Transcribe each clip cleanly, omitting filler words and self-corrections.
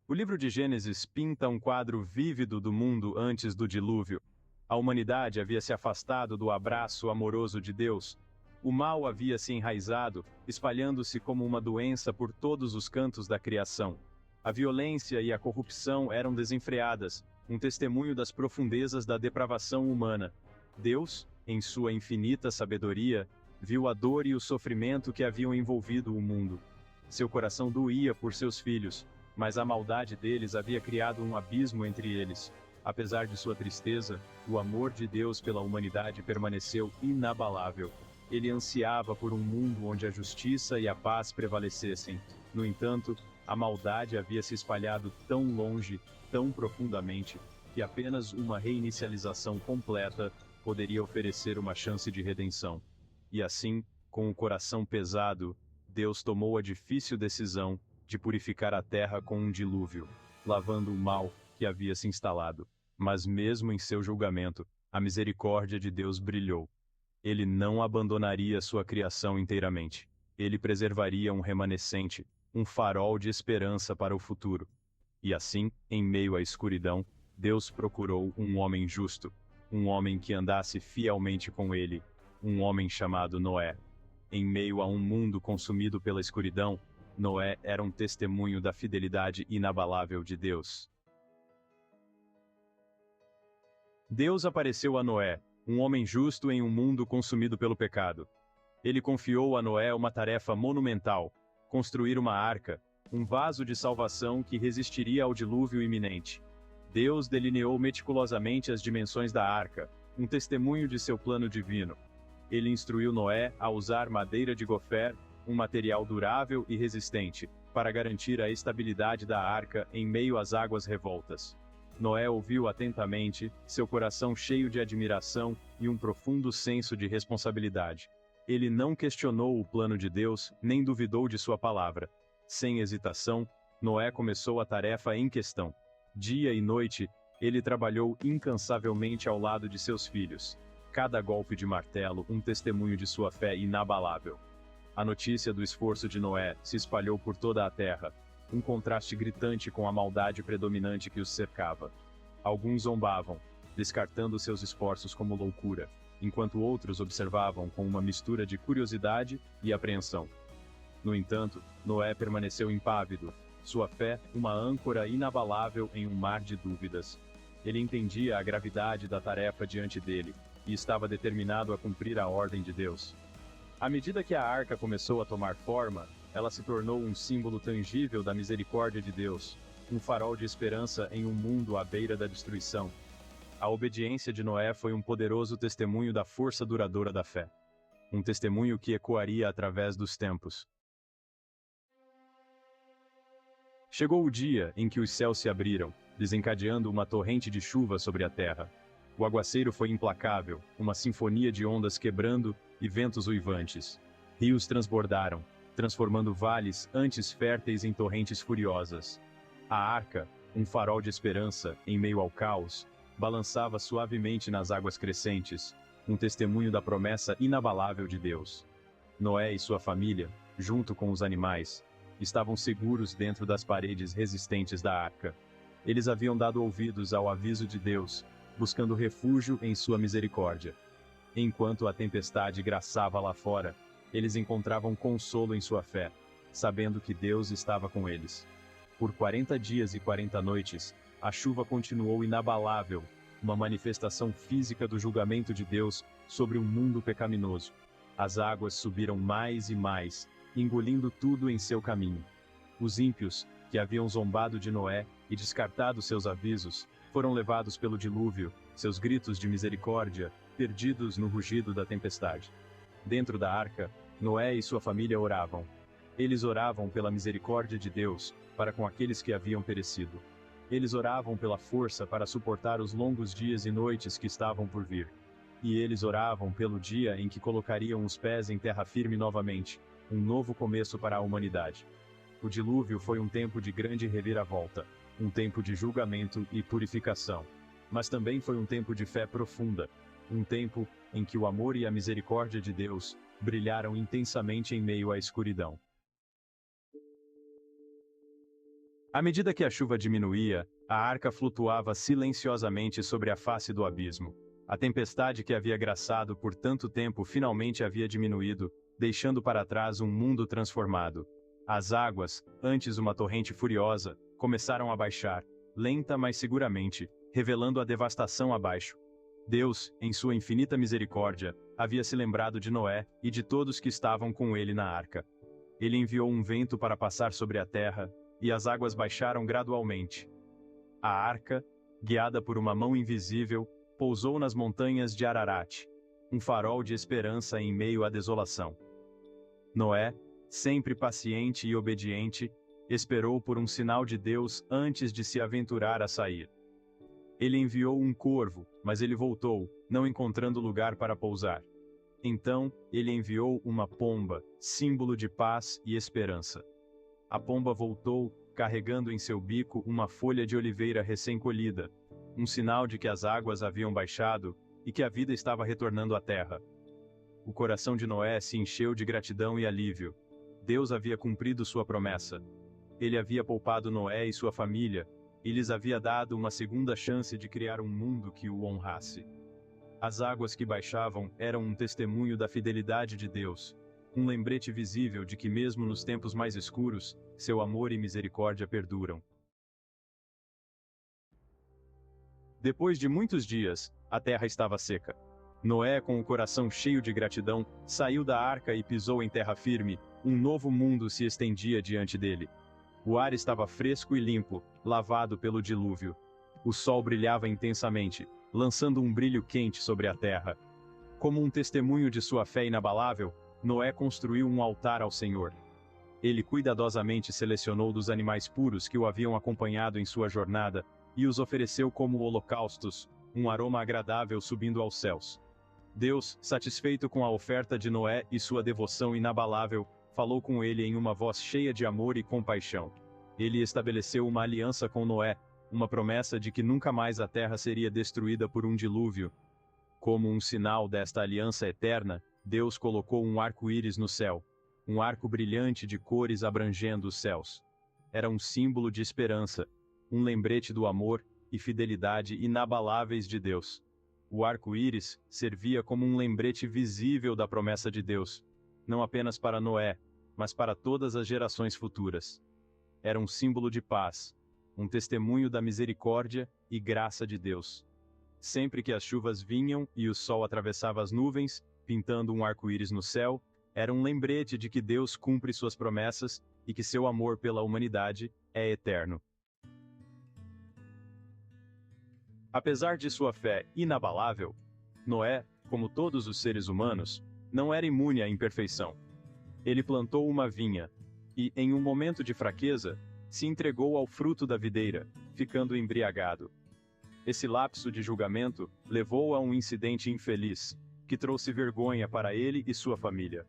O livro de Gênesis pinta um quadro vívido do mundo antes do dilúvio. A humanidade havia se afastado do abraço amoroso de Deus. O mal havia se enraizado, espalhando-se como uma doença por todos os cantos da criação. A violência e a corrupção eram desenfreadas, um testemunho das profundezas da depravação humana. Deus, em sua infinita sabedoria, viu a dor e o sofrimento que haviam envolvido o mundo. Seu coração doía por seus filhos, mas a maldade deles havia criado um abismo entre eles. Apesar de sua tristeza, o amor de Deus pela humanidade permaneceu inabalável. Ele ansiava por um mundo onde a justiça e a paz prevalecessem. No entanto, a maldade havia se espalhado tão longe, tão profundamente, que apenas uma reinicialização completa poderia oferecer uma chance de redenção. E assim, com o coração pesado, Deus tomou a difícil decisão de purificar a terra com um dilúvio, lavando o mal que havia se instalado. Mas mesmo em seu julgamento, a misericórdia de Deus brilhou. Ele não abandonaria sua criação inteiramente. Ele preservaria um remanescente, um farol de esperança para o futuro. E assim, em meio à escuridão, Deus procurou um homem justo, um homem que andasse fielmente com ele, um homem chamado Noé. Em meio a um mundo consumido pela escuridão, Noé era um testemunho da fidelidade inabalável de Deus. Deus apareceu a Noé, um homem justo em um mundo consumido pelo pecado. Ele confiou a Noé uma tarefa monumental: construir uma arca, um vaso de salvação que resistiria ao dilúvio iminente. Deus delineou meticulosamente as dimensões da arca, um testemunho de seu plano divino. Ele instruiu Noé a usar madeira de gofer, um material durável e resistente, para garantir a estabilidade da arca em meio às águas revoltas. Noé ouviu atentamente, seu coração cheio de admiração e um profundo senso de responsabilidade. Ele não questionou o plano de Deus, nem duvidou de sua palavra. Sem hesitação, Noé começou a tarefa em questão. Dia e noite, ele trabalhou incansavelmente ao lado de seus filhos. Cada golpe de martelo, um testemunho de sua fé inabalável. A notícia do esforço de Noé se espalhou por toda a terra, um contraste gritante com a maldade predominante que os cercava. Alguns zombavam, descartando seus esforços como loucura, enquanto outros observavam com uma mistura de curiosidade e apreensão. No entanto, Noé permaneceu impávido, sua fé uma âncora inabalável em um mar de dúvidas. Ele entendia a gravidade da tarefa diante dele, e estava determinado a cumprir a ordem de Deus. À medida que a arca começou a tomar forma, ela se tornou um símbolo tangível da misericórdia de Deus, um farol de esperança em um mundo à beira da destruição. A obediência de Noé foi um poderoso testemunho da força duradoura da fé. Um testemunho que ecoaria através dos tempos. Chegou o dia em que os céus se abriram, desencadeando uma torrente de chuva sobre a terra. O aguaceiro foi implacável, uma sinfonia de ondas quebrando e ventos uivantes. Rios transbordaram, transformando vales antes férteis em torrentes furiosas. A arca, um farol de esperança em meio ao caos, balançava suavemente nas águas crescentes, um testemunho da promessa inabalável de Deus. Noé e sua família, junto com os animais, estavam seguros dentro das paredes resistentes da arca. Eles haviam dado ouvidos ao aviso de Deus, buscando refúgio em sua misericórdia. Enquanto a tempestade graçava lá fora, eles encontravam consolo em sua fé, sabendo que Deus estava com eles. Por 40 dias e 40 noites, a chuva continuou inabalável, uma manifestação física do julgamento de Deus sobre um mundo pecaminoso. As águas subiram mais e mais, engolindo tudo em seu caminho. Os ímpios, que haviam zombado de Noé e descartado seus avisos, foram levados pelo dilúvio, seus gritos de misericórdia, perdidos no rugido da tempestade. Dentro da arca, Noé e sua família oravam. Eles oravam pela misericórdia de Deus, para com aqueles que haviam perecido. Eles oravam pela força para suportar os longos dias e noites que estavam por vir. E eles oravam pelo dia em que colocariam os pés em terra firme novamente, um novo começo para a humanidade. O dilúvio foi um tempo de grande reviravolta, um tempo de julgamento e purificação. Mas também foi um tempo de fé profunda, um tempo em que o amor e a misericórdia de Deus brilharam intensamente em meio à escuridão. À medida que a chuva diminuía, a arca flutuava silenciosamente sobre a face do abismo. A tempestade que havia graçado por tanto tempo finalmente havia diminuído, deixando para trás um mundo transformado. As águas, antes uma torrente furiosa, começaram a baixar, lenta mas seguramente, revelando a devastação abaixo. Deus, em sua infinita misericórdia, havia se lembrado de Noé e de todos que estavam com ele na arca. Ele enviou um vento para passar sobre a terra, e as águas baixaram gradualmente. A arca, guiada por uma mão invisível, pousou nas montanhas de Ararat, um farol de esperança em meio à desolação. Noé, sempre paciente e obediente, esperou por um sinal de Deus antes de se aventurar a sair. Ele enviou um corvo, mas ele voltou, não encontrando lugar para pousar. Então, ele enviou uma pomba, símbolo de paz e esperança. A pomba voltou, carregando em seu bico uma folha de oliveira recém-colhida, um sinal de que as águas haviam baixado e que a vida estava retornando à terra. O coração de Noé se encheu de gratidão e alívio. Deus havia cumprido sua promessa. Ele havia poupado Noé e sua família, e lhes havia dado uma segunda chance de criar um mundo que o honrasse. As águas que baixavam eram um testemunho da fidelidade de Deus, um lembrete visível de que mesmo nos tempos mais escuros, seu amor e misericórdia perduram. Depois de muitos dias, a terra estava seca. Noé, com o coração cheio de gratidão, saiu da arca e pisou em terra firme. Um novo mundo se estendia diante dele. O ar estava fresco e limpo, lavado pelo dilúvio. O sol brilhava intensamente, lançando um brilho quente sobre a terra. Como um testemunho de sua fé inabalável, Noé construiu um altar ao Senhor. Ele cuidadosamente selecionou dos animais puros que o haviam acompanhado em sua jornada, e os ofereceu como holocaustos, um aroma agradável subindo aos céus. Deus, satisfeito com a oferta de Noé e sua devoção inabalável, falou com ele em uma voz cheia de amor e compaixão. Ele estabeleceu uma aliança com Noé, uma promessa de que nunca mais a terra seria destruída por um dilúvio. Como um sinal desta aliança eterna, Deus colocou um arco-íris no céu, um arco brilhante de cores abrangendo os céus. Era um símbolo de esperança, um lembrete do amor e fidelidade inabaláveis de Deus. O arco-íris servia como um lembrete visível da promessa de Deus, não apenas para Noé, mas para todas as gerações futuras. Era um símbolo de paz, um testemunho da misericórdia e graça de Deus. Sempre que as chuvas vinham e o sol atravessava as nuvens, pintando um arco-íris no céu, era um lembrete de que Deus cumpre suas promessas e que seu amor pela humanidade é eterno. Apesar de sua fé inabalável, Noé, como todos os seres humanos, não era imune à imperfeição. Ele plantou uma vinha, e, em um momento de fraqueza, se entregou ao fruto da videira, ficando embriagado. Esse lapso de julgamento levou a um incidente infeliz, que trouxe vergonha para ele e sua família.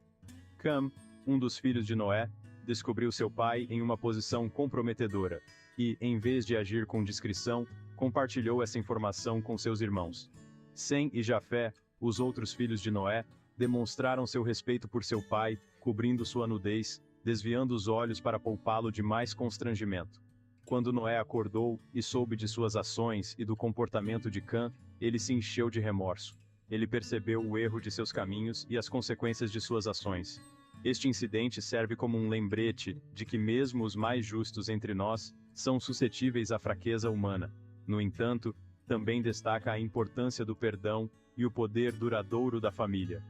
Cam, um dos filhos de Noé, descobriu seu pai em uma posição comprometedora, e, em vez de agir com discrição, compartilhou essa informação com seus irmãos. Sem e Jafé, os outros filhos de Noé, demonstraram seu respeito por seu pai, cobrindo sua nudez, desviando os olhos para poupá-lo de mais constrangimento. Quando Noé acordou e soube de suas ações e do comportamento de Cam, ele se encheu de remorso. Ele percebeu o erro de seus caminhos e as consequências de suas ações. Este incidente serve como um lembrete de que mesmo os mais justos entre nós são suscetíveis à fraqueza humana. No entanto, também destaca a importância do perdão e o poder duradouro da família.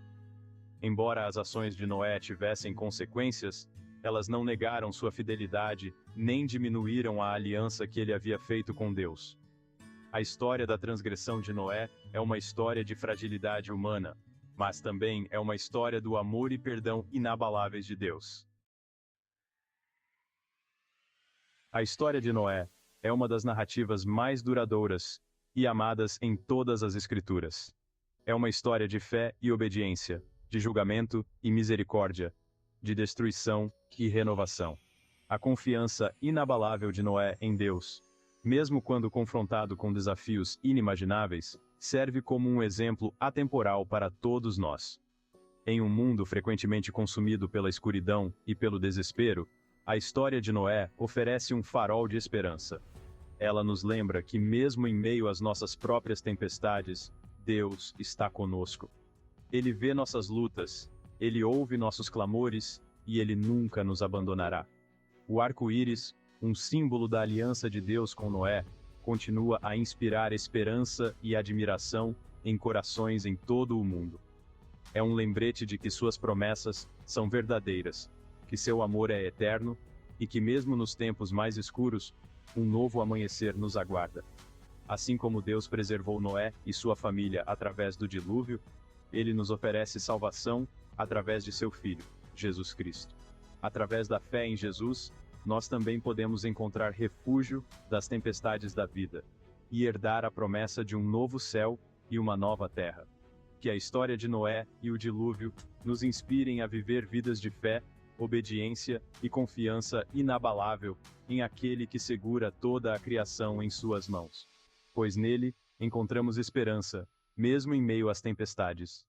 Embora as ações de Noé tivessem consequências, elas não negaram sua fidelidade, nem diminuíram a aliança que ele havia feito com Deus. A história da transgressão de Noé é uma história de fragilidade humana, mas também é uma história do amor e perdão inabaláveis de Deus. A história de Noé é uma das narrativas mais duradouras e amadas em todas as Escrituras. É uma história de fé e obediência, de julgamento e misericórdia, de destruição e renovação. A confiança inabalável de Noé em Deus, mesmo quando confrontado com desafios inimagináveis, serve como um exemplo atemporal para todos nós. Em um mundo frequentemente consumido pela escuridão e pelo desespero, A história de Noé oferece um farol de esperança. Ela nos lembra que, mesmo em meio às nossas próprias tempestades, Deus está conosco. Ele vê nossas lutas, ele ouve nossos clamores e ele nunca nos abandonará. O arco-íris, um símbolo da aliança de Deus com Noé, continua a inspirar esperança e admiração em corações em todo o mundo. É um lembrete de que suas promessas são verdadeiras, que seu amor é eterno e que, mesmo nos tempos mais escuros, um novo amanhecer nos aguarda. Assim como Deus preservou Noé e sua família através do dilúvio, ele nos oferece salvação através de seu Filho, Jesus Cristo. Através da fé em Jesus, nós também podemos encontrar refúgio das tempestades da vida e herdar a promessa de um novo céu e uma nova terra. Que a história de Noé e o dilúvio nos inspirem a viver vidas de fé, obediência e confiança inabalável em aquele que segura toda a criação em suas mãos. Pois nele encontramos esperança, mesmo em meio às tempestades.